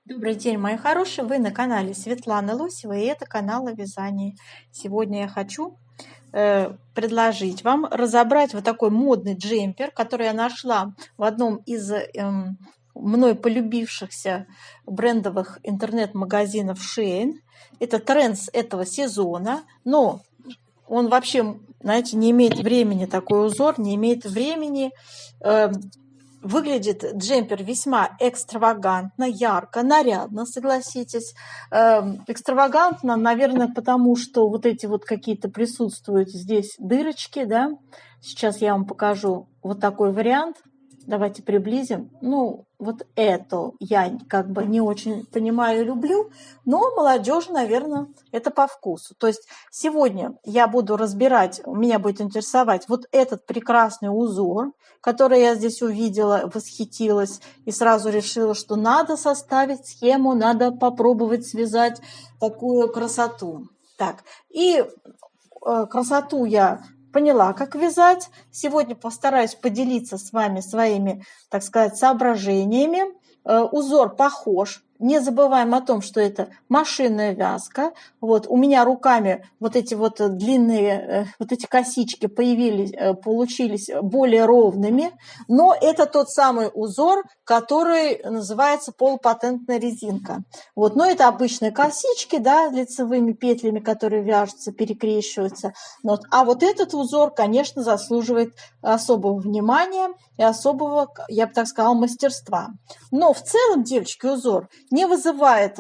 Добрый день, мои хорошие! Вы на канале Светланы Лосевой, и это канал о вязании. Сегодня я хочу предложить вам разобрать вот такой модный джемпер, который я нашла в одном из мной полюбившихся брендовых интернет-магазинов Shein. Это тренд этого сезона, но он вообще, знаете, не имеет времени, такой узор не имеет времени. Выглядит джемпер весьма экстравагантно, ярко, нарядно, согласитесь. Экстравагантно, наверное, потому что вот эти вот какие-то присутствуют здесь дырочки, да. Сейчас я вам покажу вот такой вариант. Давайте приблизим. Ну, вот это я как бы не очень понимаю и люблю, но молодежь, наверное, это по вкусу. То есть сегодня я буду разбирать, меня будет интересовать вот этот прекрасный узор, который я здесь увидела, восхитилась и сразу решила, что надо составить схему, надо попробовать связать такую красоту. Так, и красоту я поняла, как вязать. Сегодня постараюсь поделиться с вами своими, так сказать, соображениями. Узор похож. Не забываем о том, что это машинная вязка. Вот у меня руками вот эти вот длинные, вот эти косички получились более ровными, но это тот самый узор, который называется полупатентная резинка. Вот, но это обычные косички, да, лицевыми петлями, которые вяжутся, перекрещиваются. Вот. А вот этот узор, конечно, заслуживает особого внимания и особого, я бы так сказала, мастерства. Но в целом, девочки, узор не вызывает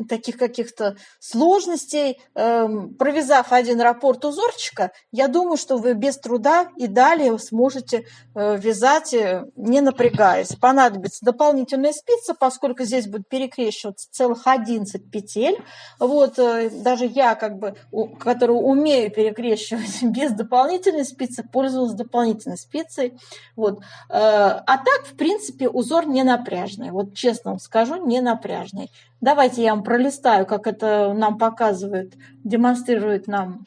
таких каких-то сложностей. Провязав один раппорт узорчика, я думаю, что вы без труда и далее сможете вязать, не напрягаясь. Понадобится дополнительная спица, поскольку здесь будет перекрещиваться целых 11 петель. Вот, даже я, который умею перекрещивать без дополнительной спицы, пользовалась дополнительной спицей. Вот. А так, в принципе, узор не напряжный. Вот честно вам скажу, не напряжный. Давайте я вам пролистаю, как это нам показывает, демонстрирует нам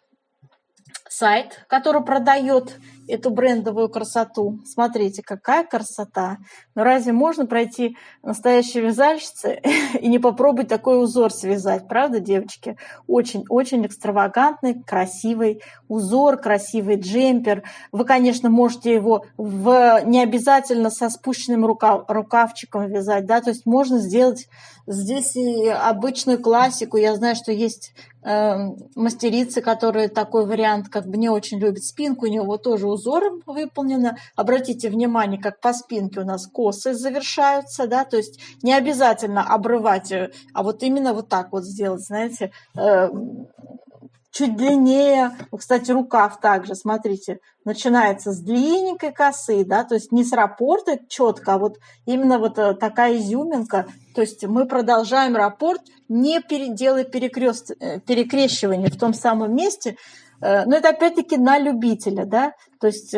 сайт, который продает эту брендовую красоту. Смотрите, какая красота. Но разве можно пройти настоящей вязальщице и не попробовать такой узор связать? Правда, девочки? Очень-очень экстравагантный, красивый узор, красивый джемпер. Вы, конечно, можете его не обязательно со спущенным рукавчиком вязать, да, то есть можно сделать здесь и обычную классику. Я знаю, что есть мастерицы, которые такой вариант как бы не очень любят. Спинку у него тоже узором выполнена. Обратите внимание, как по спинке у нас косы завершаются, да, то есть не обязательно обрывать, а вот именно вот так вот сделать, знаете, чуть длиннее. Кстати, рукав также, смотрите, начинается с длинненькой косы, да, то есть не с раппорта четко, а вот именно вот такая изюминка. То есть мы продолжаем раппорт, не делая перекрещивание в том самом месте, но это опять-таки на любителя, да, то есть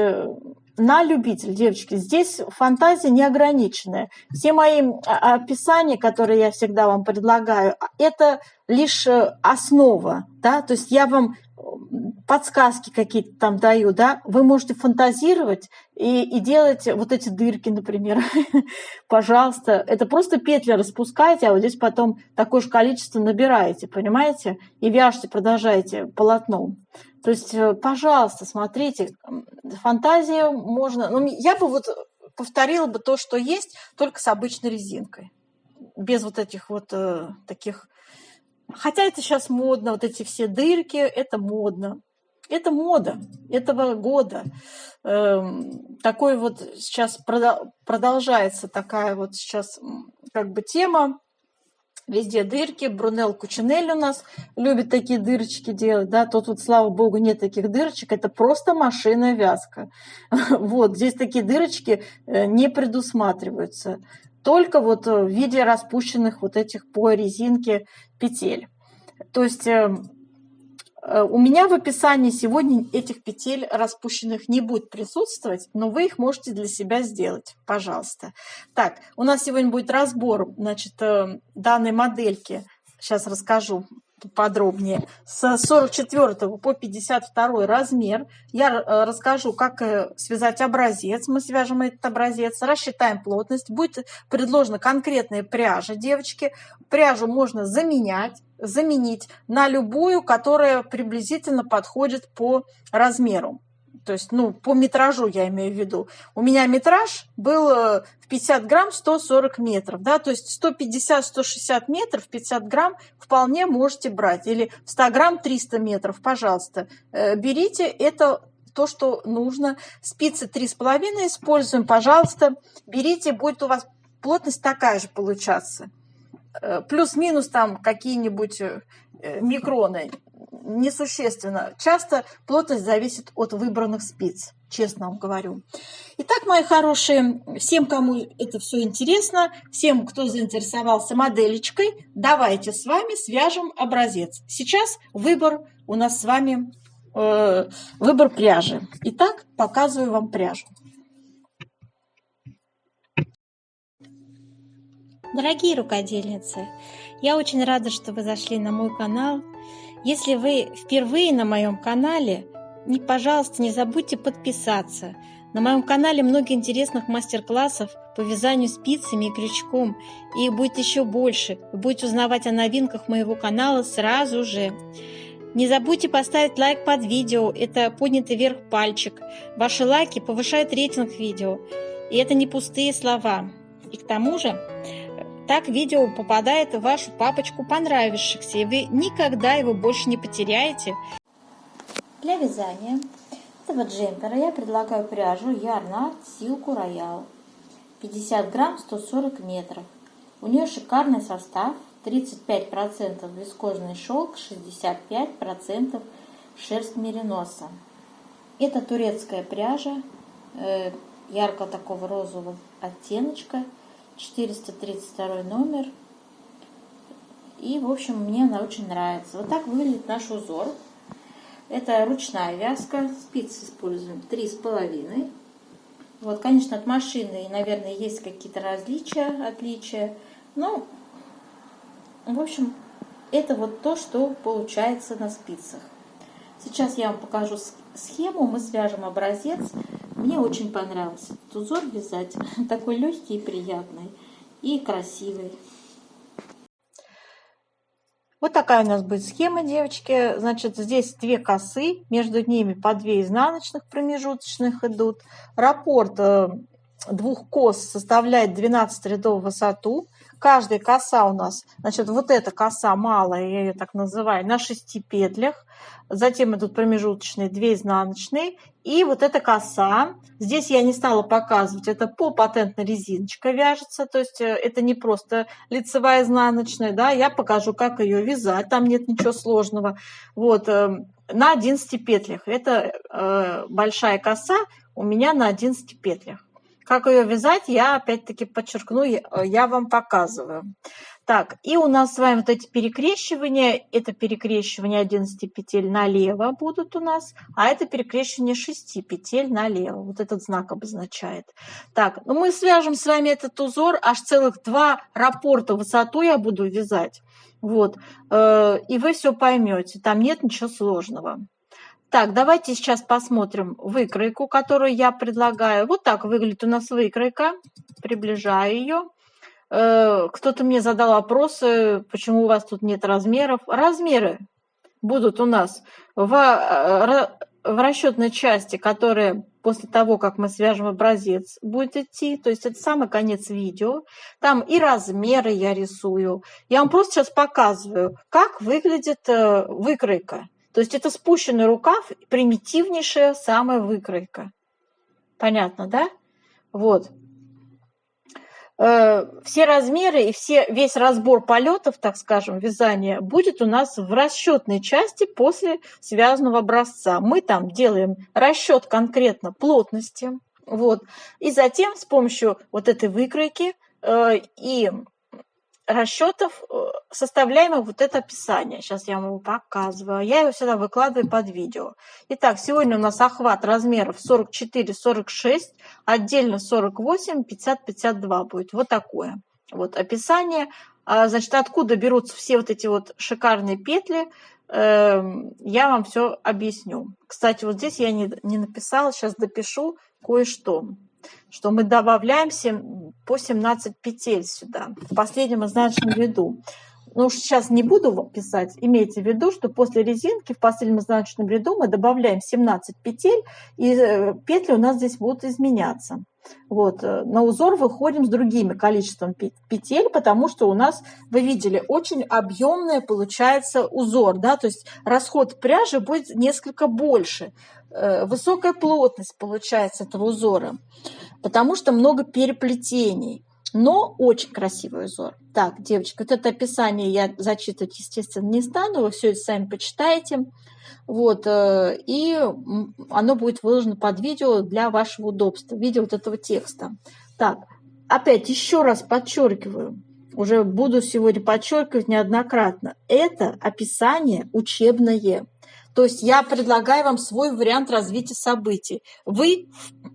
на любителя, девочки. Здесь фантазия неограниченная. Все мои описания, которые я всегда вам предлагаю, это лишь основа, да, то есть я вам подсказки какие-то там даю, да, вы можете фантазировать и делать вот эти дырки, например, пожалуйста, это просто петли распускаете, а вот здесь потом такое же количество набираете, понимаете, и вяжете, продолжаете полотном. То есть, пожалуйста, смотрите, фантазия можно, ну, я бы вот повторила бы то, что есть, только с обычной резинкой, без вот этих вот таких. Хотя это сейчас модно, вот эти все дырки, это модно. Это мода этого года. Такой вот сейчас продолжается такая вот сейчас как бы тема. Везде дырки. Брунелл Кучинелли у нас любит такие дырочки делать. Да? Тут вот, слава богу, нет таких дырочек. Это просто машинная вязка. Вот, здесь такие дырочки не предусматриваются. Только вот в виде распущенных вот этих по резинке петель. То есть у меня в описании сегодня этих петель распущенных не будет присутствовать, но вы их можете для себя сделать, пожалуйста. Так, у нас сегодня будет разбор, значит, данной модельки. Сейчас расскажу подробнее, с 44 по 52 размер. Я расскажу, как связать образец. Мы свяжем этот образец, рассчитаем плотность. Будет предложена конкретная пряжа, девочки. Пряжу можно заменить на любую, которая приблизительно подходит по размеру. То есть, по метражу я имею в виду. У меня метраж был в 50 грамм 140 метров, да, то есть 150-160 метров, 50 грамм вполне можете брать. Или в 100 грамм 300 метров, пожалуйста, берите, это то, что нужно. Спицы 3,5 используем, пожалуйста, берите, будет у вас плотность такая же получаться. Плюс-минус там какие-нибудь микроны. Несущественно. Часто плотность зависит от выбранных спиц, честно вам говорю. Итак, мои хорошие, всем, кому это все интересно, всем, кто заинтересовался моделечкой, давайте с вами свяжем образец. Сейчас выбор у нас с вами, выбор пряжи. Итак, показываю вам пряжу. Дорогие рукодельницы, я очень рада, что вы зашли на мой канал. Если вы впервые на моем канале, пожалуйста, не забудьте подписаться. На моем канале много интересных мастер-классов по вязанию спицами и крючком. И их будет еще больше. Вы будете узнавать о новинках моего канала сразу же. Не забудьте поставить лайк под видео. Это поднятый вверх пальчик. Ваши лайки повышают рейтинг видео. И это не пустые слова. И к тому же, так видео попадает в вашу папочку понравившихся, и вы никогда его больше не потеряете. Для вязания этого джемпера я предлагаю пряжу Yarn Silk Royal. 50 грамм 140 метров. У нее шикарный состав. 35% вискозный шелк, 65% шерсть мериноса. Это турецкая пряжа, ярко такого розового оттеночка. 432 номер. И, в общем, мне она очень нравится. Вот так выглядит наш узор. Это ручная вязка. Спицы используем 3,5. Вот, конечно, от машины, наверное, есть какие-то отличия. Но, в общем, это вот то, что получается на спицах. Сейчас я вам покажу схему. Мы свяжем образец. Мне очень понравился этот узор вязать. Такой легкий и приятный. И красивый. Вот такая у нас будет схема, девочки. Значит, здесь 2 косы. Между ними по 2 изнаночных промежуточных идут. Раппорт 2 кос составляет 12 рядов в высоту. Каждая коса у нас, значит, вот эта коса малая, я ее так называю, на 6 петлях. Затем идут промежуточные 2 изнаночные. И вот эта коса, здесь я не стала показывать, это полупатентная резиночка вяжется, то есть это не просто лицевая изнаночная, да, я покажу, как ее вязать, там нет ничего сложного. Вот, на 11 петлях, это большая коса у меня на 11 петлях. Как ее вязать, я опять-таки подчеркну, я вам показываю. Так, и у нас с вами вот эти перекрещивания, это перекрещивание 11 петель налево будут у нас, а это перекрещивание 6 петель налево. Вот этот знак обозначает. Так, ну мы свяжем с вами этот узор, аж целых 2 раппорта в высоту я буду вязать. Вот, и вы все поймете, там нет ничего сложного. Так, давайте сейчас посмотрим выкройку, которую я предлагаю. Вот так выглядит у нас выкройка. Приближаю ее. Кто-то мне задал вопросы, почему у вас тут нет размеров. Размеры будут у нас в расчетной части, которая после того, как мы свяжем образец, будет идти. То есть это самый конец видео. Там и размеры я рисую. Я вам просто сейчас показываю, как выглядит выкройка. То есть это спущенный рукав, примитивнейшая самая выкройка. Понятно, да? Вот. Все размеры и весь разбор полетов, так скажем, вязания будет у нас в расчетной части после связанного образца. Мы там делаем расчет конкретно плотности. Вот. И затем с помощью вот этой выкройки и расчетов составляем вот это описание. Сейчас я вам его показываю. Я его сюда выкладываю под видео. Итак, сегодня у нас охват размеров 44-46, отдельно 48, 50-52 будет. Вот такое вот описание. Значит, откуда берутся все вот эти вот шикарные петли, я вам все объясню. Кстати, вот здесь я не написала, сейчас допишу кое-что, что мы добавляем по 17 петель сюда, в последнем изнаночном ряду. Ну, сейчас не буду писать, имейте в виду, что после резинки в последнем изнаночном ряду мы добавляем 17 петель, и петли у нас здесь будут изменяться. Вот. На узор выходим с другим количеством петель, потому что у нас, вы видели, очень объемный получается узор, да, то есть расход пряжи будет несколько больше, высокая плотность получается этого узора, потому что много переплетений. Но очень красивый узор. Так, девочки, вот это описание я зачитывать, естественно, не стану, вы все это сами почитаете. Вот, и оно будет выложено под видео для вашего удобства, в виде вот этого текста. Так, опять еще раз подчеркиваю, уже буду сегодня подчеркивать неоднократно, это описание учебное. То есть я предлагаю вам свой вариант развития событий. Вы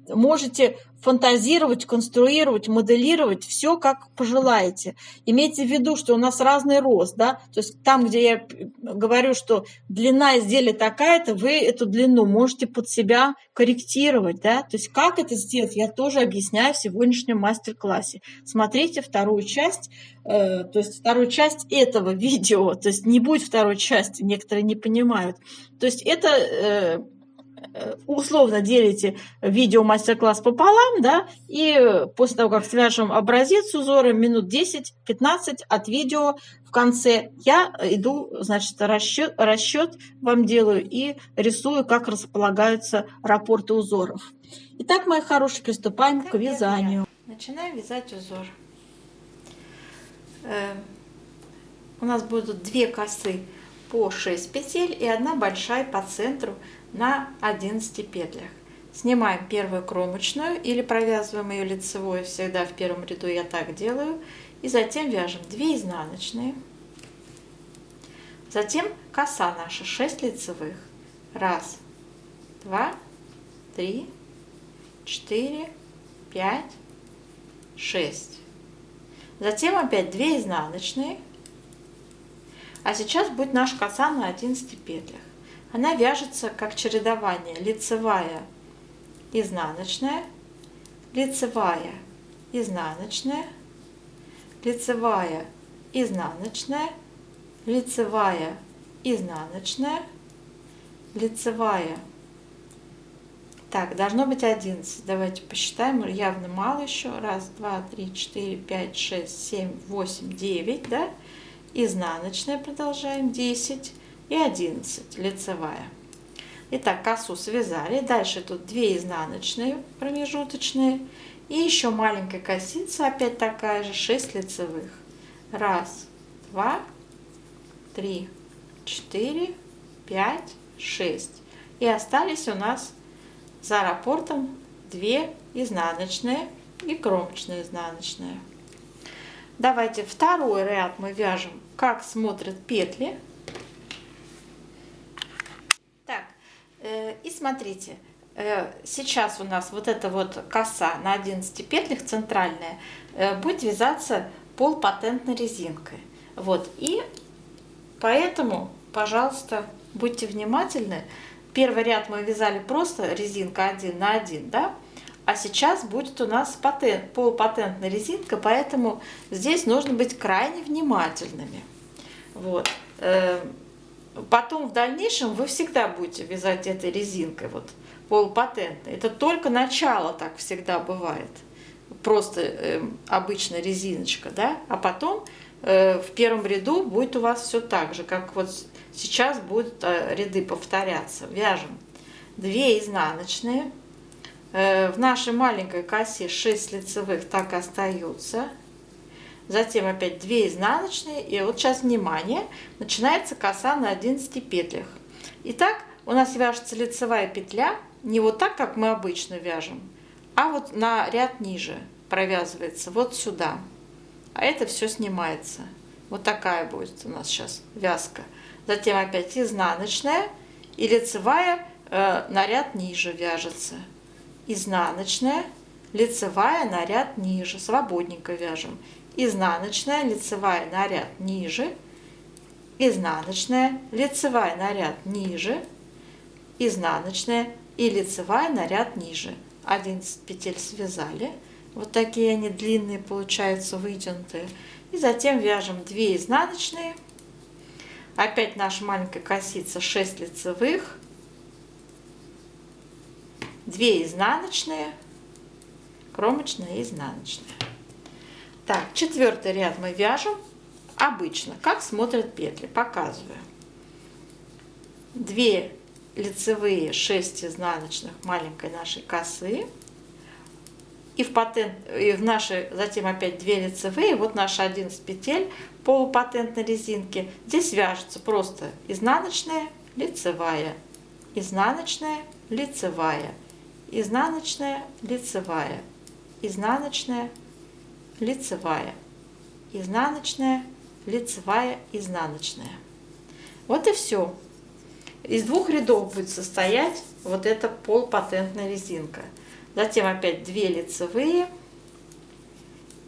можете фантазировать, конструировать, моделировать все, как пожелаете. Имейте в виду, что у нас разный рост, да, то есть там, где я говорю, что длина изделия такая-то, вы эту длину можете под себя корректировать, да, то есть как это сделать, я тоже объясняю в сегодняшнем мастер-классе. Смотрите вторую часть, то есть вторую часть этого видео, то есть не будет второй части, некоторые не понимают. То есть это условно делите видео мастер-класс пополам, да, и после того, как свяжем образец узора, минут 10-15 от видео в конце я иду, значит, расчет вам делаю и рисую, как располагаются раппорты узоров. Итак, мои хорошие, приступаем к вязанию. Начинаем вязать узор. У нас будут 2 косы по 6 петель и 1 большая по центру на 11 петлях. Снимаем первую кромочную или провязываем ее лицевой, всегда в первом ряду я так делаю, и затем вяжем 2 изнаночные, затем коса наша 6 лицевых, 1, 2, 3, 4, 5, 6, затем опять 2 изнаночные, а сейчас будет наша коса на 11 петлях. Она вяжется как чередование лицевая, изнаночная, лицевая, изнаночная, лицевая, изнаночная, лицевая, изнаночная, лицевая. Так, должно быть 11. Давайте посчитаем, явно мало еще. 1, 2, 3, 4, 5, 6, 7, 8, 9, да? Изнаночная продолжаем, 10. И 11 лицевая. Итак, косу связали. Дальше тут 2 изнаночные промежуточные. И еще маленькая косица, опять такая же, 6 лицевых. 1, 2, 3, 4, 5, 6. И остались у нас за раппортом 2 изнаночные и кромочная изнаночная. Давайте второй ряд мы вяжем, как смотрят петли. И смотрите, сейчас у нас вот эта вот коса на 11 петлях центральная будет вязаться полупатентной резинкой. Вот, и поэтому, пожалуйста, будьте внимательны. Первый ряд мы вязали просто резинка 1 на 1, да? А сейчас будет у нас полупатентная резинка, поэтому здесь нужно быть крайне внимательными. Вот. Потом в дальнейшем вы всегда будете вязать этой резинкой, вот, полупатентной. Это только начало, так всегда бывает. Просто обычная резиночка, да? А потом в первом ряду будет у вас все так же, как вот сейчас будут ряды повторяться. Вяжем 2 изнаночные. В нашей маленькой косе 6 лицевых так и остаются. Затем опять 2 изнаночные, и вот сейчас, внимание, начинается коса на 11 петлях. Итак, у нас вяжется лицевая петля, не вот так, как мы обычно вяжем, а вот на ряд ниже провязывается, вот сюда. А это все снимается. Вот такая будет у нас сейчас вязка. Затем опять изнаночная, и лицевая на ряд ниже вяжется. Изнаночная, лицевая на ряд ниже, свободненько вяжем. изнаночная, лицевая на ряд ниже, изнаночная, лицевая на ряд ниже, изнаночная и лицевая на ряд ниже. 11 петель связали. Вот такие они длинные получаются, вытянутые. И затем вяжем 2 изнаночные. Опять наша маленькая косица 6 лицевых, 2 изнаночные, кромочная и изнаночная. Так, 4-й ряд мы вяжем обычно, как смотрят петли. Показываю. 2 лицевые, 6 изнаночных маленькой нашей косы. И в нашей, затем опять 2 лицевые, вот наши 11 петель полупатентной резинки. Здесь вяжется просто изнаночная, лицевая, изнаночная, лицевая, изнаночная, лицевая, изнаночная, лицевая, изнаночная, лицевая, изнаночная. Вот и все. Из 2 рядов будет состоять вот эта полупатентная резинка. Затем опять 2 лицевые.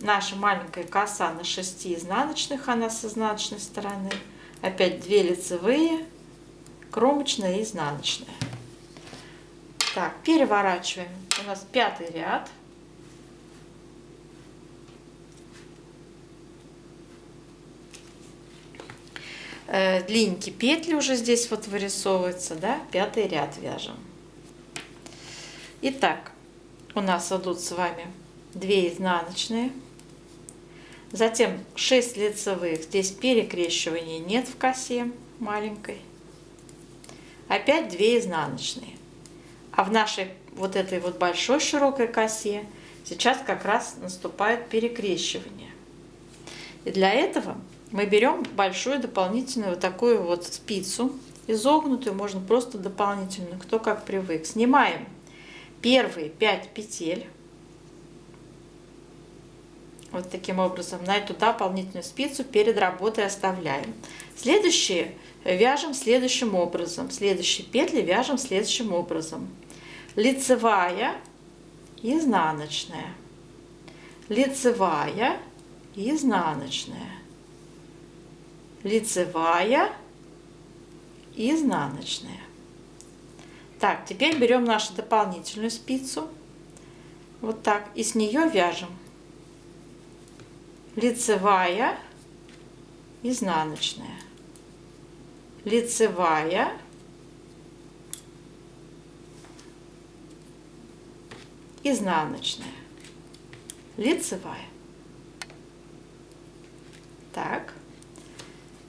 Наша маленькая коса на 6 изнаночных, она с изнаночной стороны. Опять 2 лицевые, кромочная и изнаночная. Так, переворачиваем. У нас 5-й ряд. Длинненькие петли уже здесь вот вырисовываются, да? 5-й ряд вяжем. Итак, у нас идут с вами 2 изнаночные, затем 6 лицевых, здесь перекрещивания нет в косе маленькой, опять 2 изнаночные. А в нашей вот этой вот большой широкой косе сейчас как раз наступает перекрещивание. И для этого мы берем большую дополнительную вот такую вот спицу, изогнутую, можно просто дополнительную, кто как привык. Снимаем первые 5 петель, вот таким образом, на эту дополнительную спицу перед работой оставляем. Следующие вяжем следующим образом, следующие петли вяжем следующим образом. Лицевая, изнаночная, лицевая, изнаночная, лицевая, изнаночная. Так, теперь берем нашу дополнительную спицу, вот так, и с нее вяжем лицевая, изнаночная, лицевая, изнаночная, лицевая. Так,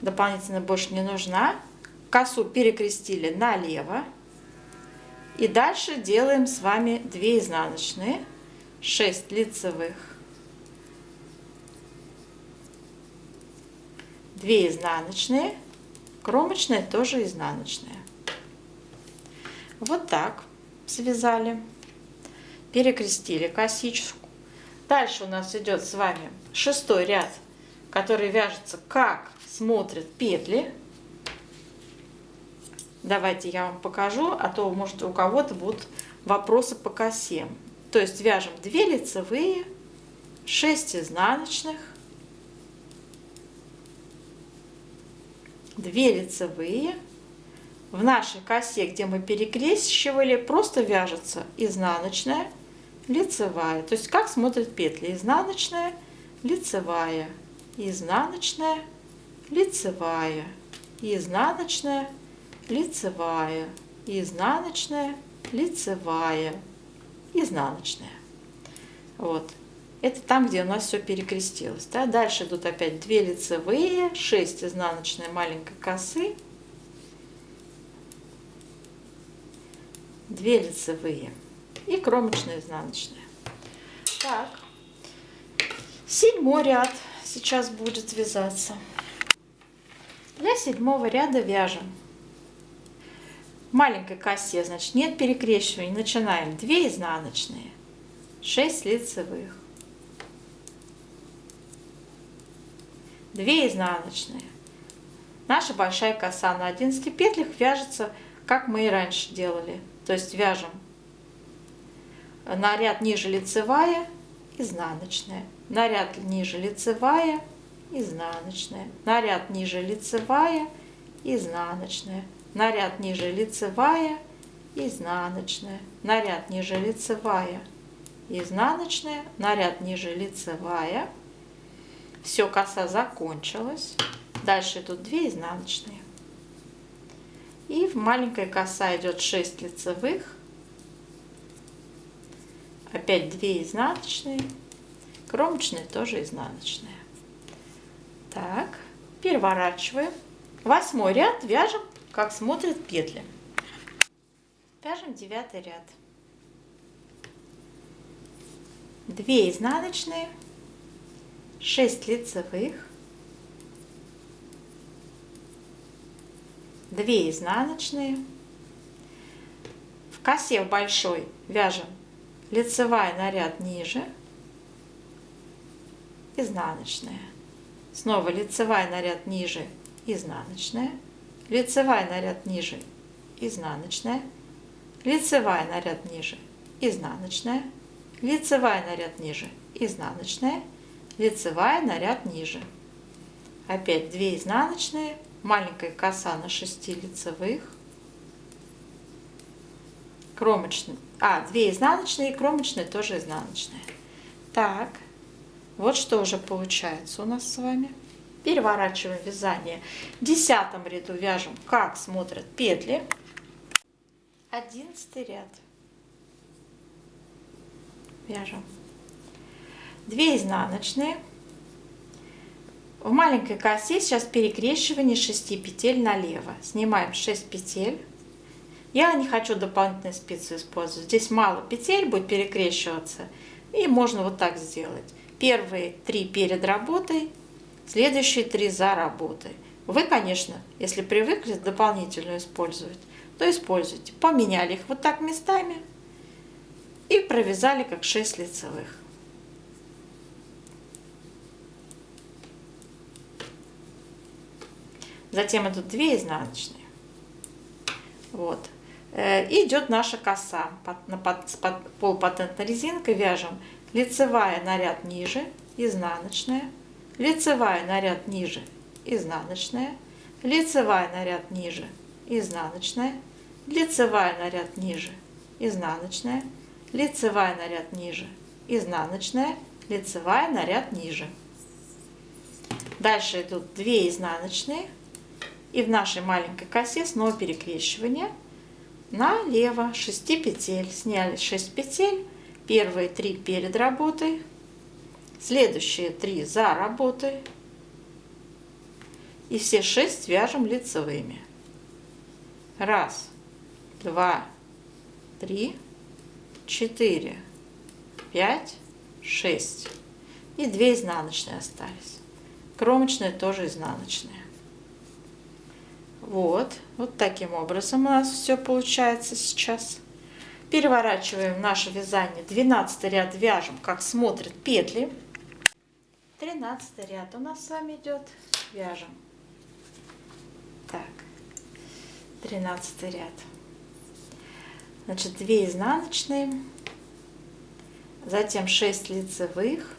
дополнительно больше не нужна. Косу перекрестили налево. И дальше делаем с вами 2 изнаночные, 6 лицевых, 2 изнаночные, кромочная тоже изнаночная. Вот так связали, перекрестили косичку. Дальше у нас идет с вами 6-й ряд, который вяжется, как смотрят петли. Давайте я вам покажу, а то, может, у кого-то будут вопросы по косе. То есть вяжем 2 лицевые, 6 изнаночных, 2 лицевые. В нашей косе, где мы перекрещивали, просто вяжется изнаночная, лицевая. То есть как смотрят петли: изнаночная, лицевая, изнаночная, лицевая, изнаночная, лицевая, изнаночная, лицевая, изнаночная. Вот. Это там, где у нас все перекрестилось. Да? Дальше идут опять 2 лицевые, 6 изнаночной маленькой косы, 2 лицевые и кромочная изнаночная. Так, 7-й ряд сейчас будет вязаться. Для 7-го ряда вяжем в маленькой косе, значит, нет перекрещивания. Начинаем 2 изнаночные, 6 лицевых, 2 изнаночные. Наша большая коса на 11 петлях вяжется, как мы и раньше делали. То есть вяжем на ряд ниже лицевая, изнаночная, наряд ниже лицевая, изнаночная, наряд ниже лицевая, изнаночная, наряд ниже лицевая, изнаночная, наряд ниже лицевая, изнаночная, наряд ниже лицевая. Все, коса закончилась. Дальше идут 2 изнаночные. И в маленькая коса идет 6 лицевых. Опять 2 изнаночные. Кромочные тоже изнаночные. Так, переворачиваем. 8 ряд вяжем, как смотрят петли. Вяжем 9 ряд. 2 изнаночные, 6 лицевых, 2 изнаночные. В косе в большой вяжем лицевая на ряд ниже, изнаночная. Снова лицевая на ряд ниже, изнаночная, лицевая на ряд ниже, изнаночная, лицевая на ряд ниже, изнаночная, лицевая на ряд ниже, изнаночная, лицевая на ряд ниже. Опять 2 изнаночные, маленькая коса на 6 лицевых, кромочные, 2 изнаночные и кромочные тоже изнаночные. Так, вот что уже получается у нас с вами. Переворачиваем вязание. В 10 ряду вяжем, как смотрят петли. 11 ряд. Вяжем 2 изнаночные. В маленькой косе сейчас перекрещивание 6 петель налево. Снимаем 6 петель. Я не хочу дополнительные спицы использовать. Здесь мало петель будет перекрещиваться. И можно вот так сделать. Первые 3 перед работой, следующие 3 за работой. Вы, конечно, если привыкли дополнительную использовать, то используйте. Поменяли их вот так местами и провязали как 6 лицевых. Затем идут 2 изнаночные. Вот. Идет наша коса. С полупатентной резинкой вяжем лицевая на ряд ниже, изнаночная, лицевая на ряд ниже, изнаночная, лицевая на ряд ниже, изнаночная, лицевая на ряд ниже, изнаночная, лицевая на ряд ниже, изнаночная, лицевая на ряд ниже. Дальше идут 2 изнаночные, и в нашей маленькой косе снова перекрещивание налево 6 петель. Сняли 6 петель, первые 3 перед работой, следующие 3 за работой, и все 6 вяжем лицевыми. 1, 2, 3, 4, 5, 6. И 2 изнаночные остались. Кромочные тоже изнаночные. Вот таким образом у нас все получается сейчас. Переворачиваем наше вязание. 12 ряд вяжем, как смотрят петли. 13 ряд у нас с вами идет. Вяжем. Так, 13 ряд. Значит, 2 изнаночные, затем 6 лицевых.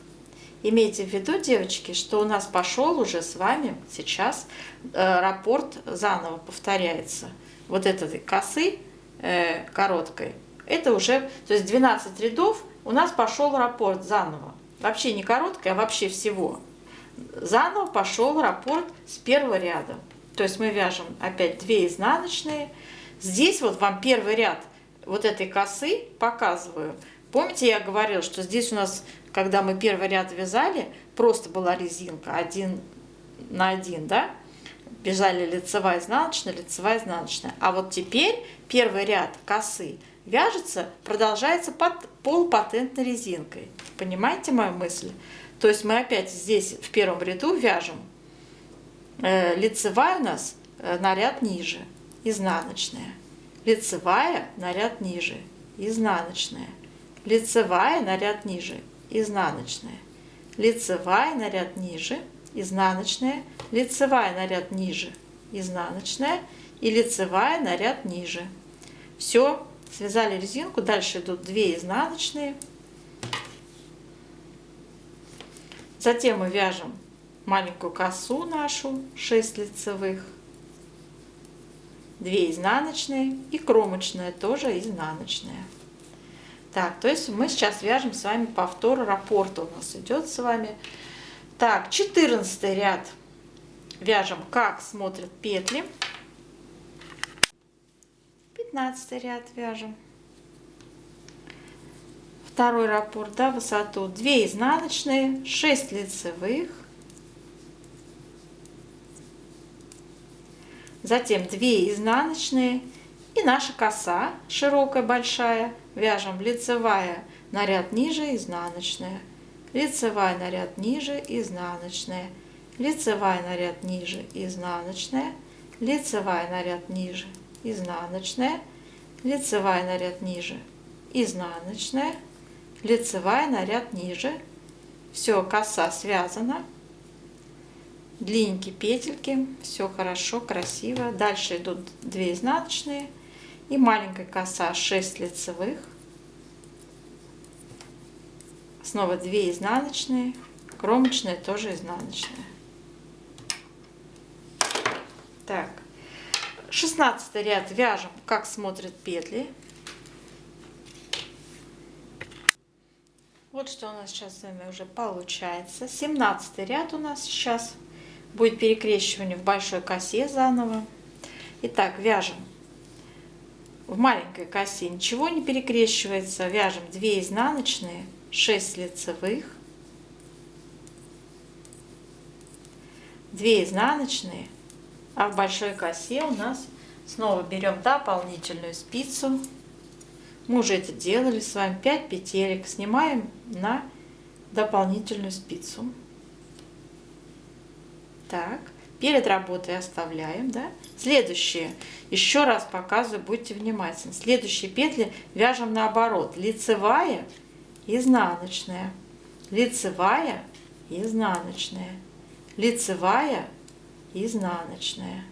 Имейте в виду, девочки, что у нас пошел уже с вами сейчас раппорт, заново повторяется. Вот этой косы короткой, это уже, то есть 12 рядов у нас пошел раппорт заново. Вообще не короткой, а вообще всего. Заново пошел раппорт с первого ряда. То есть мы вяжем опять 2 изнаночные. Здесь вот вам первый ряд вот этой косы показываю. Помните, я говорила, что здесь у нас, когда мы первый ряд вязали, просто была резинка 1 на 1, да? Вязали лицевая, изнаночная. А вот теперь первый ряд косы вяжется, продолжается под полупатентной резинкой. Понимаете мою мысль? То есть мы опять здесь в первом ряду вяжем лицевая у нас на ряд ниже, изнаночная. Лицевая на ряд ниже, изнаночная. Лицевая на ряд ниже, изнаночная, лицевая на ряд ниже, изнаночная, лицевая на ряд ниже, изнаночная и лицевая на ряд ниже. Все, связали резинку, дальше идут 2 изнаночные, Затем мы вяжем маленькую косу нашу, 6 лицевых, 2 изнаночные и кромочная тоже изнаночная. Так, то есть мы сейчас вяжем с вами повтор раппорта у нас идет с вами. Так, 14 ряд вяжем, как смотрят петли. 15 ряд вяжем. Второй раппорт, да, высоту 2 изнаночные, 6 лицевых. Затем 2 изнаночные и наша коса широкая, большая. Вяжем лицевая на ряд ниже, изнаночная. Лицевая на ряд ниже, изнаночная. Лицевая на ряд ниже, изнаночная. Лицевая на ряд ниже, изнаночная. Лицевая на ряд ниже, изнаночная. Лицевая на ряд ниже. Все, коса связана. Длинненькие петельки, все хорошо, красиво. Дальше идут 2 изнаночные и маленькая коса 6 лицевых. Снова 2 изнаночные, кромочная тоже изнаночная. Так, 16 ряд вяжем, как смотрят петли. Вот что у нас сейчас с вами уже получается. 17 ряд у нас сейчас. Будет перекрещивание в большой косе заново. Итак, вяжем в маленькой косе, ничего не перекрещивается. Вяжем 2 изнаночные, 6 лицевых, 2 изнаночные, а в большой косе у нас снова берем дополнительную спицу. Мы уже это делали с вами, 5 петелек, снимаем на дополнительную спицу. Так, перед работой оставляем, да. Следующие, еще раз показываю, будьте внимательны. Следующие петли вяжем наоборот. Лицевая, изнаночная, лицевая, изнаночная, лицевая, изнаночная.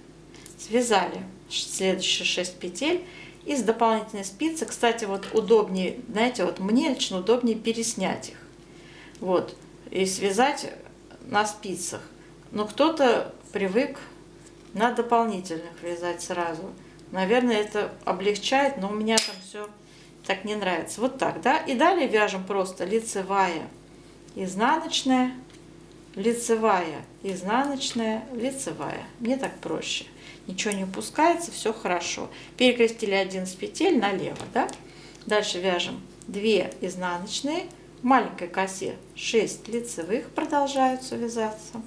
Связали следующие 6 петель. Из дополнительной спицы, кстати, вот удобнее, знаете, вот мне лично удобнее переснять их. Вот, и связать на спицах. Но кто-то привык на дополнительных вязать сразу. Наверное, это облегчает, но у меня там все так не нравится. Вот так, да? И далее вяжем просто лицевая, изнаночная, лицевая, изнаночная, лицевая. Мне так проще. Ничего не упускается, все хорошо. Перекрестили 11 петель налево, да? Дальше вяжем 2 изнаночные, в маленькой косе 6 лицевых продолжаются вязаться.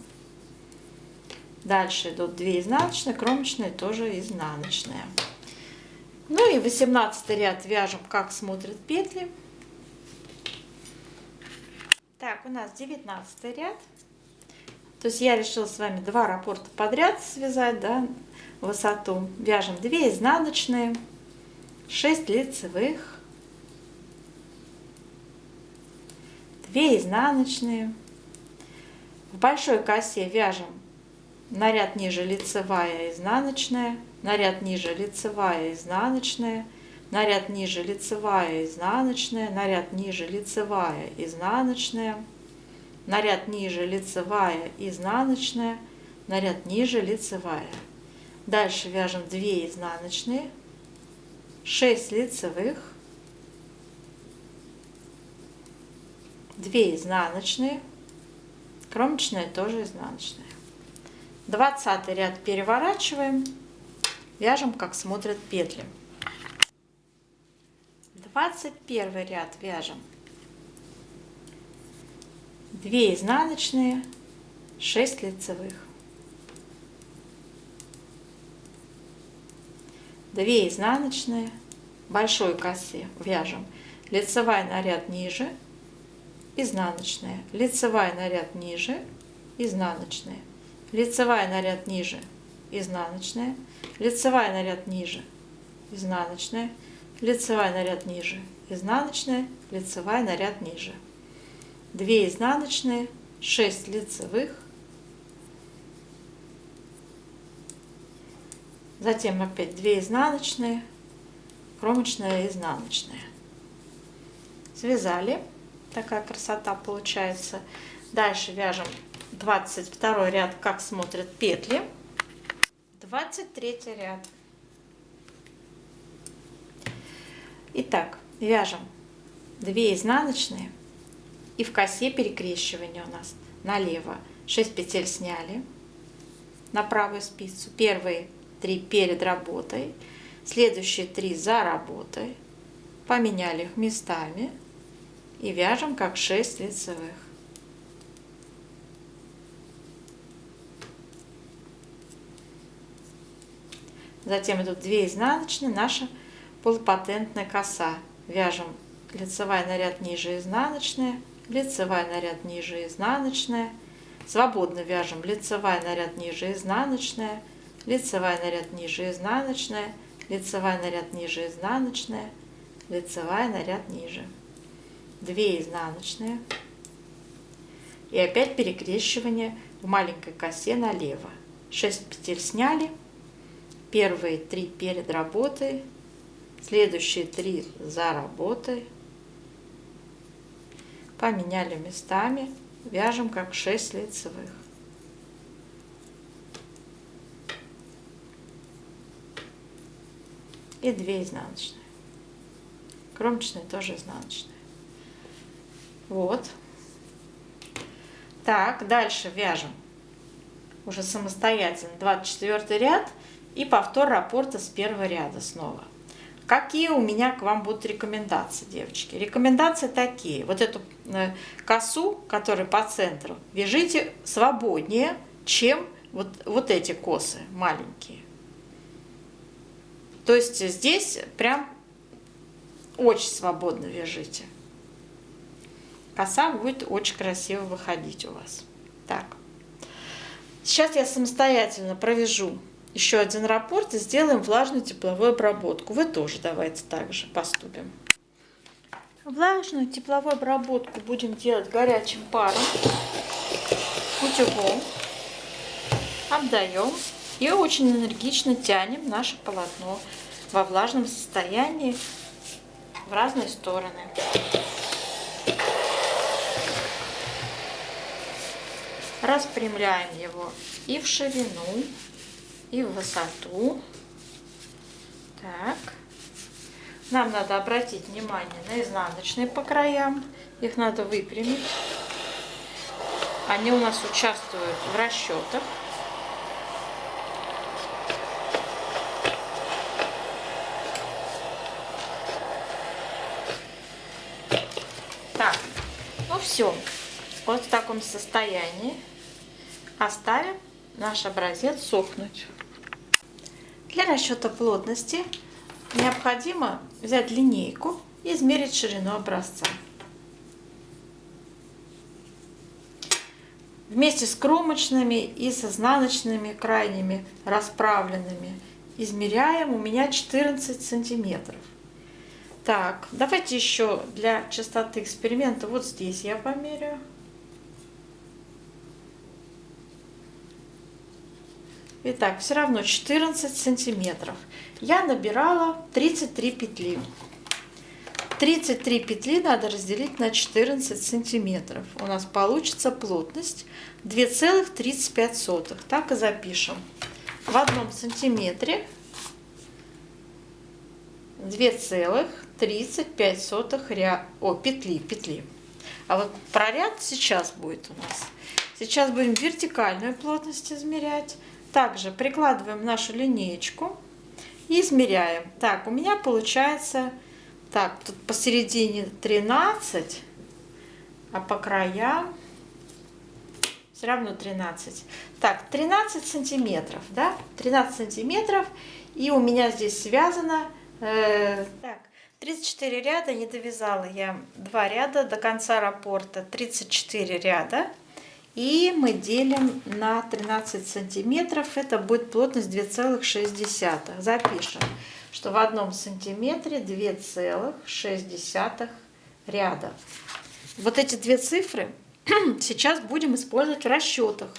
Дальше идут 2 изнаночные, кромочные тоже изнаночные. Ну и 18 ряд вяжем, как смотрят петли. Так, у нас 19 ряд. То есть я решила с вами 2 раппорта подряд связать, да, высоту. Вяжем 2 изнаночные, 6 лицевых, 2 изнаночные. В большой косе вяжем на ряд ниже лицевая, изнаночная, на ряд ниже лицевая, изнаночная, на ряд ниже лицевая, изнаночная, на ряд ниже лицевая, изнаночная, на ряд ниже лицевая, изнаночная, на ряд ниже лицевая. Дальше вяжем 2 изнаночные, 6 лицевых, 2 изнаночные, кромочная тоже изнаночная. 20 ряд переворачиваем, вяжем, как смотрят петли. 21 ряд вяжем 2 изнаночные, 6 лицевых, 2 изнаночные, в большой косе вяжем лицевая на ряд ниже, изнаночная, лицевая на ряд ниже, изнаночная, лицевая на ряд ниже, изнаночная, лицевая на ряд ниже, изнаночная, лицевая на ряд ниже, изнаночная, лицевая на ряд ниже. 2 изнаночные, 6 лицевых, затем опять 2 изнаночные, кромочная, изнаночная. Связали, такая красота получается. Дальше вяжем 22 ряд, как смотрят петли. 23 ряд. Итак, вяжем 2 изнаночные и в косе перекрещивания у нас налево 6 петель сняли на правую спицу. Первые 3 перед работой, следующие 3 за работой. Поменяли их местами и вяжем как 6 лицевых. Затем идут 2 изнаночные, наша полупатентная коса. Вяжем лицевая на ряд ниже изнаночная, лицевая на ряд ниже изнаночная. Свободно вяжем лицевая на ряд ниже изнаночная, лицевая на ряд ниже изнаночная, лицевая на ряд ниже изнаночная, лицевая на ряд ниже. 2 изнаночные. И опять перекрещивание в маленькой косе налево. 6 петель сняли. Первые 3 перед работой, следующие 3 за работой. Поменяли местами, вяжем как 6 лицевых. И 2 изнаночные. Кромочные тоже изнаночные. Вот. Так, дальше вяжем уже самостоятельно 24 ряд. И повтор раппорта с первого ряда снова. Какие у меня к вам будут рекомендации, девочки? Рекомендации такие. Вот эту косу, которая по центру, вяжите свободнее, чем вот эти косы маленькие. То есть здесь прям очень свободно вяжите. Коса будет очень красиво выходить у вас. Так. Сейчас я самостоятельно провяжу еще один раппорт и сделаем влажную тепловую обработку. Вы тоже давайте так же поступим. Влажную тепловую обработку будем делать горячим паром, утюгом. Обдаем и очень энергично тянем наше полотно во влажном состоянии в разные стороны. Распрямляем его и в ширину, и в высоту. Так. Нам надо обратить внимание на изнаночные по краям. Их надо выпрямить. Они у нас участвуют в расчетах. Так, ну все. Вот в таком состоянии оставим наш образец сохнуть. Для расчета плотности необходимо взять линейку и измерить ширину образца. Вместе с кромочными и с изнаночными крайними расправленными измеряем у меня 14 сантиметров. Так, давайте еще для чистоты эксперимента вот здесь я померяю. Итак, все равно 14 сантиметров. Я набирала 33 петли. 33 петли надо разделить на 14 сантиметров. У нас получится плотность 2,35. Так и запишем. В 1 сантиметре 2,35 петли. А вот про ряд сейчас будет у нас. Сейчас будем вертикальную плотность измерять. Также прикладываем нашу линеечку и измеряем. Так, у меня получается, так, тут посередине 13, а по краям все равно 13. Так, 13 сантиметров, да, 13 сантиметров. И у меня здесь связано, так, 34 ряда, не довязала я 2 ряда до конца раппорта, 34 ряда. И мы делим на 13 сантиметров, это будет плотность 2,6. Запишем, что в 1 сантиметре 2,6 ряда. Вот эти две цифры сейчас будем использовать в расчетах.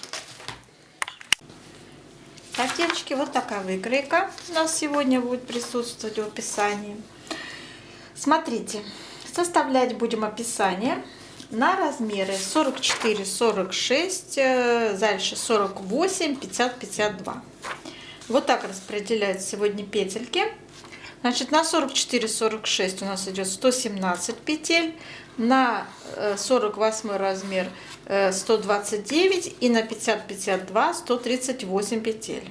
Так, девочки, вот такая выкройка у нас сегодня будет присутствовать в описании. Смотрите, составлять будем описание на размеры 44, 46, дальше 48, 50, 52. Вот так распределяются сегодня петельки. Значит, на 44-46 у нас идет 117 петель, на 48 размер 129 и на 50-52 138 петель.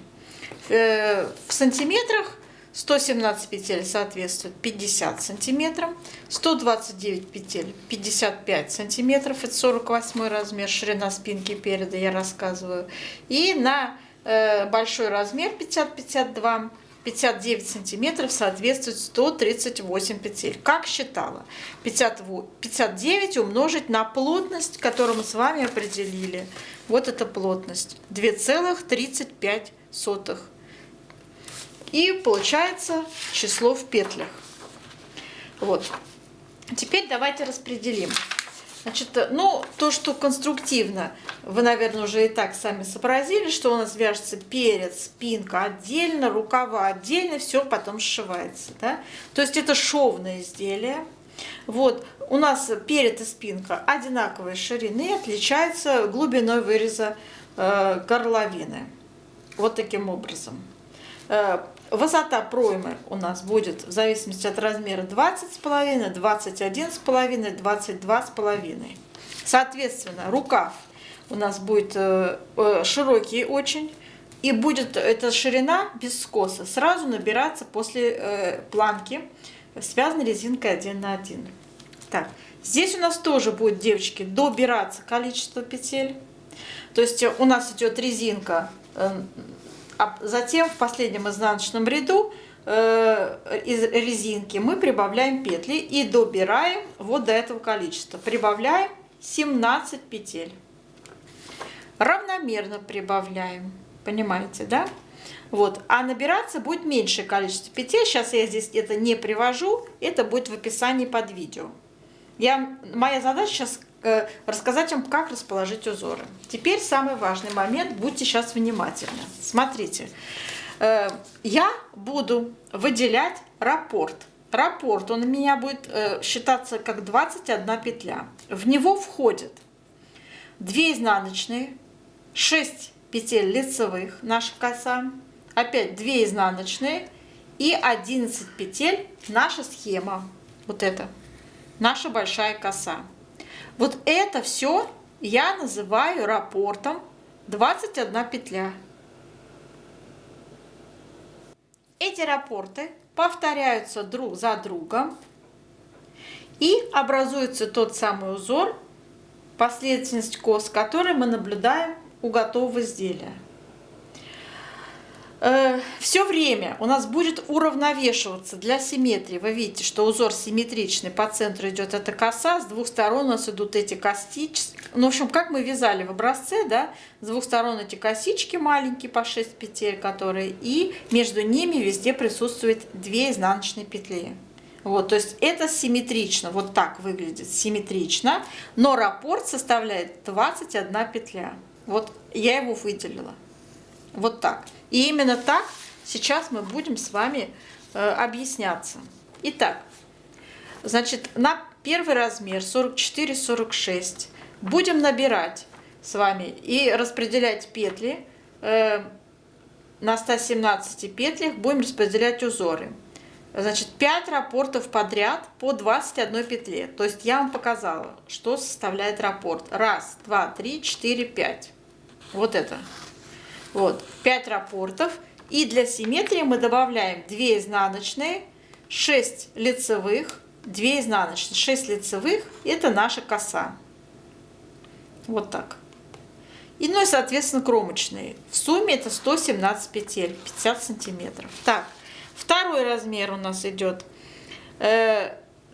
В сантиметрах 117 петель соответствует 50 сантиметрам, 129 петель 55 сантиметров, это 48 размер, ширина спинки переда, я рассказываю. И на большой размер 50-52 59 сантиметров соответствует 138 петель. Как считала? 59 умножить на плотность, которую мы с вами определили. Вот эта плотность. 2,35. И получается число в петлях. Вот. Теперь давайте распределим. Значит, ну, то, что конструктивно, вы, наверное, уже и так сами сообразили, что у нас вяжется перед, спинка отдельно, рукава отдельно, все потом сшивается. Да? То есть это шовное изделие. Вот. У нас перед и спинка одинаковой ширины, отличаются глубиной выреза горловины. Вот таким образом. Высота проймы у нас будет в зависимости от размера 20,5, 21,5, 22,5. Соответственно, рукав у нас будет широкий очень, и будет эта ширина без скоса сразу набираться после планки, связанной резинкой 1 на 1. Так, здесь у нас тоже будет, девочки, добираться количество петель. То есть у нас идет резинка. А затем в последнем изнаночном ряду из резинки мы прибавляем петли и добираем вот до этого количества. Прибавляем 17 петель. Равномерно прибавляем. Понимаете, да? Вот. А набираться будет меньшее количество петель. Сейчас я здесь это не привожу. Это будет в описании под видео. Моя задача сейчас рассказать вам, как расположить узоры. Теперь самый важный момент, будьте сейчас внимательны. Смотрите, я буду выделять раппорт. Раппорт, он у меня будет считаться как 21 петля. В него входит 2 изнаночные, 6 петель лицевых, наша коса, опять 2 изнаночные и 11 петель наша схема. Вот это, наша большая коса. Вот это все я называю раппортом 21 петля. Эти раппорты повторяются друг за другом и образуется тот самый узор, последовательность кос, который мы наблюдаем у готового изделия. Все время у нас будет уравновешиваться для симметрии. Вы видите, что узор симметричный, по центру идет эта коса, с двух сторон у нас идут эти косички. Ну, в общем, как мы вязали в образце, да, с двух сторон эти косички маленькие по 6 петель, которые, и между ними везде присутствует 2 изнаночные петли. Вот, то есть это симметрично, вот так выглядит симметрично, но раппорт составляет 21 петля. Вот я его выделила. Вот так. И именно так сейчас мы будем с вами объясняться. Итак, значит, на первый размер 44-46 будем набирать с вами и распределять петли. На 117 петлях будем распределять узоры. Значит, 5 раппортов подряд по 21 петле. То есть я вам показала, что составляет раппорт. 1, 2, 3, 4, 5. Вот это. Вот, 5 раппортов. И для симметрии мы добавляем 2 изнаночные, 6 лицевых, 2 изнаночные, 6 лицевых. Это наша коса. Вот так. И, ну и, соответственно, кромочные. В сумме это 117 петель, 50 сантиметров. Так, второй размер у нас идет.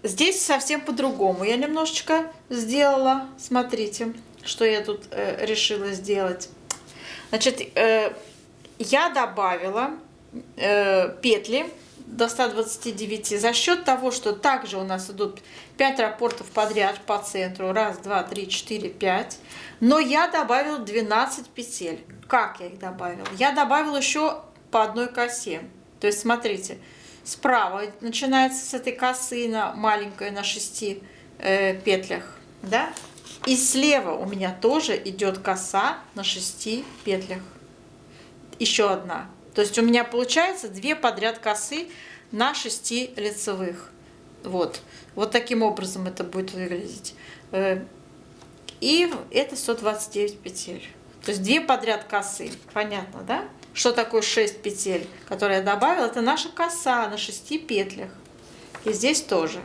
Здесь совсем по-другому. Я немножечко сделала. Смотрите, что я тут решила сделать. Значит, я добавила петли до 129 за счет того, что также у нас идут 5 раппортов подряд по центру. 1, 2, 3, 4, 5. Но я добавила 12 петель. Как я их добавила? Я добавила еще по одной косе. То есть, смотрите, справа начинается с этой косы на маленькой, на 6 петлях. Да? И слева у меня тоже идет коса на 6 петлях. Еще одна. То есть у меня получается 2 подряд косы на 6 лицевых. Вот. Вот таким образом это будет выглядеть. И это 129 петель. То есть 2 подряд косы. Понятно, да? Что такое 6 петель, которые я добавила? Это наша коса на 6 петлях. И здесь тоже.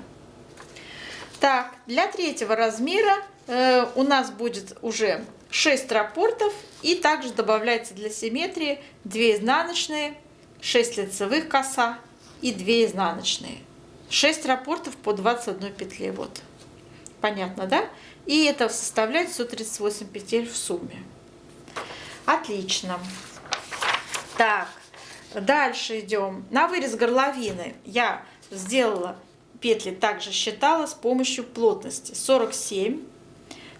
Так, для 3-го размера у нас будет уже 6 раппортов. И также добавляется для симметрии 2 изнаночные, 6 лицевых коса и 2 изнаночные. 6 раппортов по 21 петле. Вот. Понятно, да? И это составляет 138 петель в сумме. Отлично. Так, дальше идем. На вырез горловины я сделала петли, также считала с помощью плотности. 47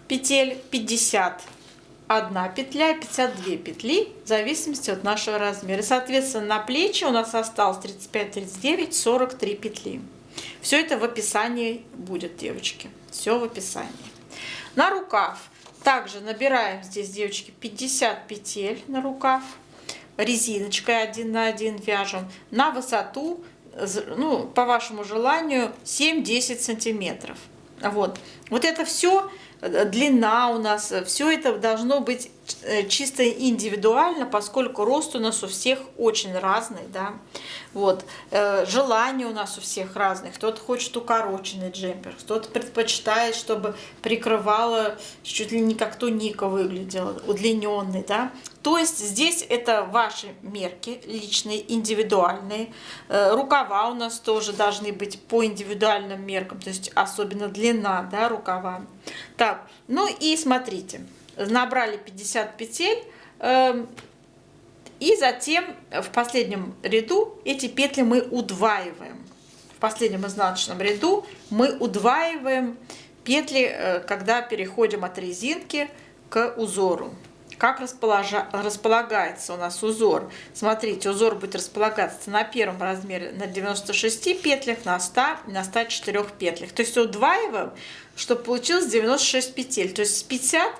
петель, 51 петля и 52 петли, в зависимости от нашего размера. И, соответственно, на плечи у нас осталось 35, 39, 43 петли. Все это в описании будет, девочки. Все в описании. На рукав также набираем здесь, девочки, 50 петель на рукав. Резиночкой 1 на 1 вяжем. На высоту, ну, по вашему желанию, 7-10 сантиметров. Вот. Вот это все, длина у нас, все это должно быть чисто индивидуально, поскольку рост у нас у всех очень разный, да. Вот. Желания у нас у всех разные. Кто-то хочет укороченный джемпер, кто-то предпочитает, чтобы прикрывало чуть ли не как туника выглядела, удлиненный, да. То есть здесь это ваши мерки личные, индивидуальные. Рукава у нас тоже должны быть по индивидуальным меркам, то есть особенно длина, да, рукава. Так, ну и смотрите, набрали 50 петель, и затем в последнем ряду эти петли мы удваиваем. В последнем изнаночном ряду мы удваиваем петли, когда переходим от резинки к узору. Как располагается у нас узор? Смотрите, узор будет располагаться на первом размере на 96 петлях, на 100 и на 104 петлях. То есть удваиваем, чтобы получилось 96 петель. То есть с 50,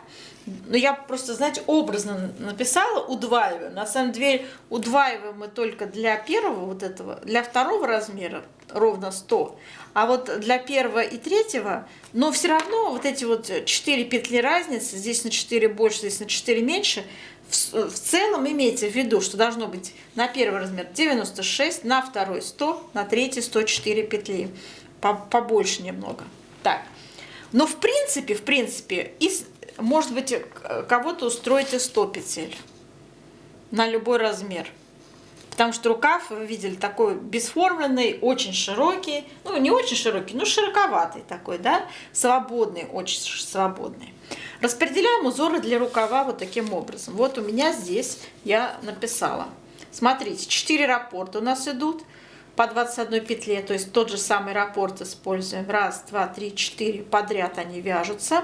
ну я просто, знаете, образно написала удваиваем. На самом деле удваиваем мы только для первого вот этого, для второго размера ровно 100. А вот для первого и третьего, но все равно вот эти вот 4 петли разницы, здесь на 4 больше, здесь на 4 меньше, в целом имейте в виду, что должно быть на первый размер 96, на второй 100, на третий 104 петли, побольше немного. Так, но в принципе, может быть, кого-то устроите 100 петель на любой размер. Потому что рукав, вы видели, такой бесформенный, очень широкий, ну не очень широкий, но широковатый такой, да, свободный, очень свободный. Распределяем узоры для рукава вот таким образом. Вот у меня здесь я написала. Смотрите, 4 раппорта у нас идут по 21 петле, то есть тот же самый раппорт используем. 1, 2, 3, 4 подряд они вяжутся.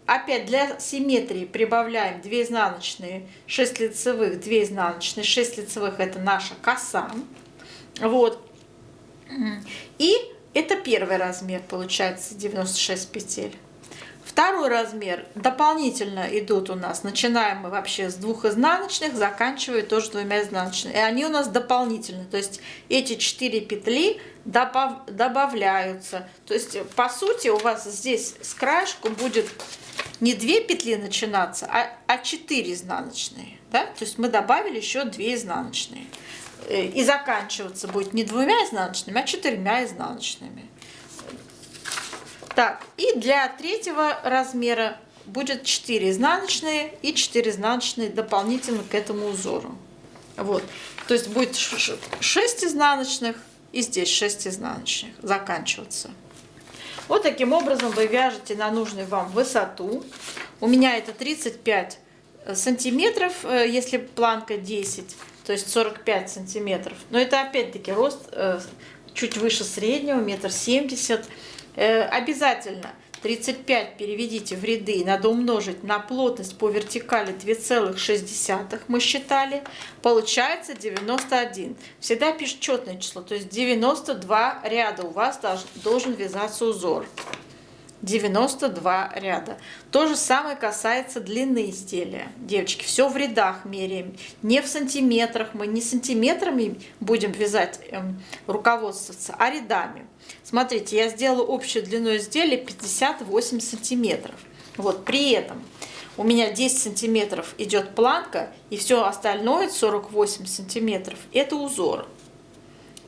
Опять для симметрии прибавляем 2 изнаночные, 6 лицевых, 2 изнаночные, 6 лицевых это наша коса. Вот. И это первый размер, получается 96 петель. Второй размер дополнительно идут у нас, начинаем мы вообще с 2 изнаночных, заканчивая тоже 2 изнаночными. И они у нас дополнительные, то есть эти 4 петли добавляются. То есть по сути у вас здесь с краешку будет не 2 петли начинаться, а 4 изнаночные. Да? То есть мы добавили еще 2 изнаночные. И заканчиваться будет не 2 изнаночными, а 4 изнаночными. Так, и для третьего размера будет 4 изнаночные и 4 изнаночные дополнительно к этому узору. Вот. То есть будет 6 изнаночных и здесь 6 изнаночных заканчиваться. Вот таким образом вы вяжете на нужную вам высоту. У меня это 35 сантиметров, если планка 10, то есть 45 сантиметров. Но это опять-таки рост чуть выше среднего, 1,70 м. Обязательно 35 переведите в ряды, надо умножить на плотность по вертикали 2,6 мы считали, получается 91. Всегда пишут четное число, то есть 92 ряда у вас должен вязаться узор. 92 ряда. То же самое касается длины изделия. Девочки, все в рядах меряем. Не в сантиметрах. Мы не сантиметрами будем вязать, руководствоваться, а рядами. Смотрите, я сделала общую длину изделия 58 сантиметров. Вот, при этом у меня 10 сантиметров идет планка, и все остальное 48 сантиметров это узор.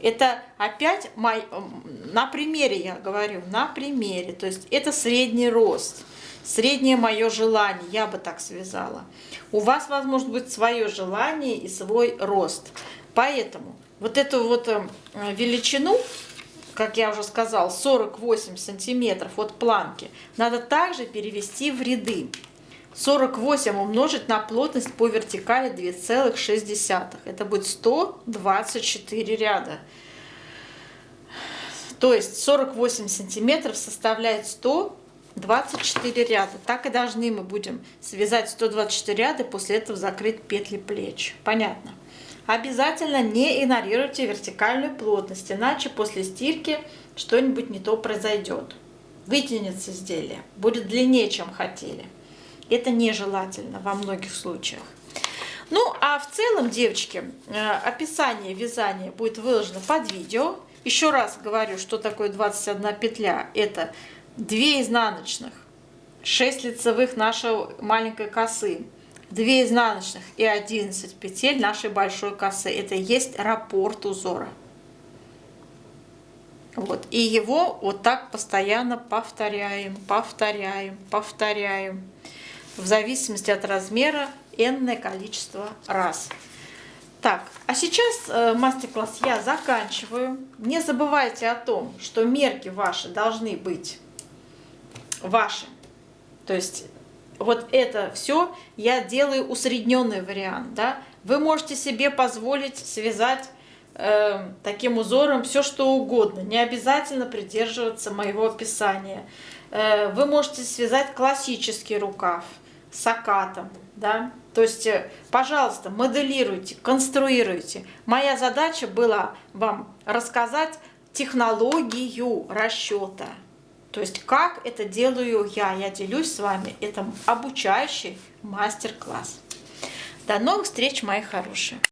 Это опять на примере я говорю, на примере. То есть это средний рост, среднее мое желание, я бы так связала. У вас, возможно, будет свое желание и свой рост. Поэтому вот эту вот величину, как я уже сказала, 48 сантиметров от планки, надо также перевести в ряды. 48 умножить на плотность по вертикали 2,6. Это будет 124 ряда. То есть 48 сантиметров составляет 124 ряда. Так и должны мы будем связать 124 ряда, после этого закрыть петли плеч. Понятно? Обязательно не игнорируйте вертикальную плотность, иначе после стирки что-нибудь не то произойдет. Вытянется изделие, будет длиннее, чем хотели. Это нежелательно во многих случаях. Ну, а в целом, девочки, описание вязания будет выложено под видео. Еще раз говорю, что такое 21 петля. Это 2 изнаночных, 6 лицевых нашей маленькой косы, 2 изнаночных и 11 петель нашей большой косы. Это и есть раппорт узора. Вот. И его вот так постоянно повторяем, повторяем, повторяем. В зависимости от размера энное количество раз. Так, а сейчас мастер-класс я заканчиваю. Не забывайте о том, что мерки ваши должны быть ваши. То есть вот это все я делаю усредненный вариант. Да? Вы можете себе позволить связать таким узором все что угодно. Не обязательно придерживаться моего описания. Вы можете связать классический рукав с окатом, да, то есть, пожалуйста, моделируйте, конструируйте. Моя задача была вам рассказать технологию расчета, то есть, как это делаю я делюсь с вами, это обучающий мастер-класс. До новых встреч, мои хорошие!